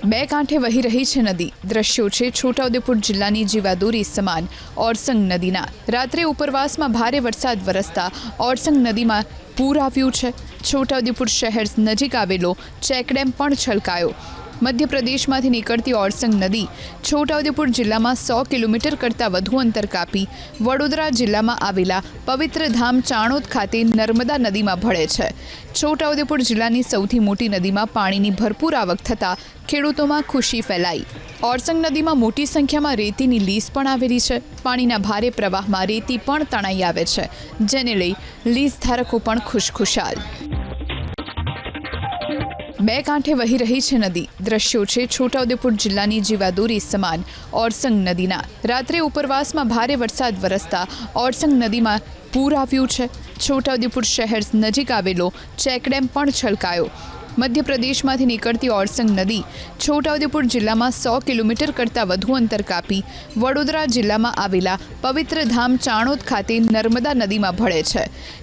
બે કાંઠે વહી રહી છે નદી. દ્રશ્યો છે છોટાઉદેપુર જિલ્લાની જીવાદોરી સમાન ઓરસંગ નદીના. રાત્રે ઉપરવાસમાં ભારે વરસાદ વરસતા ઓરસંગ નદીમાં પૂર આવ્યું છે. છોટાઉદેપુર શહેર નજીક આવેલો ચેકડેમ પણ છલકાયો. મધ્યપ્રદેશમાંથી નીકળતી ઓરસંગ નદી છોટાઉદેપુર જિલ્લામાં 100 કિલોમીટર કરતાં વધુ અંતર કાપી વડોદરા જિલ્લામાં આવેલા પવિત્ર ધામ ચાણોદ ખાતે નર્મદા નદીમાં ભળે છે. છોટાઉદેપુર જિલ્લાની સૌથી મોટી નદીમાં પાણીની ભરપૂર આવક થતાં ખેડૂતોમાં ખુશી ફેલાઈ. ઓરસંગ નદીમાં મોટી સંખ્યામાં રેતીની લીઝ પણ આવેલી છે. પાણીના ભારે પ્રવાહમાં રેતી પણ તણાઈ આવે છે, જેને લઈ લીઝ ધારકો પણ ખુશખુશાલ. બે કાંઠે વહી રહી છે નદી. દ્રશ્યો છે છોટાઉદેપુર જિલ્લાની જીવાદોરી સમાન ઓરસંગ નદીના. રાત્રે ઉપરવાસમાં ભારે વરસાદ વરસતા ઓરસંગ નદીમાં પૂર આવ્યું છે. છોટાઉદેપુર શહેર નજીક આવેલો ચેકડેમ પણ છલકાયો. મધ્યપ્રદેશમાંથી નીકળતી ઓરસંગ નદી છોટાઉદેપુર જિલ્લામાં 100 કિલોમીટર કરતાં વધુ અંતર કાપી વડોદરા જિલ્લામાં આવેલા પવિત્ર ધામ ચાણોદ ખાતે નર્મદા નદીમાં ભળે છે.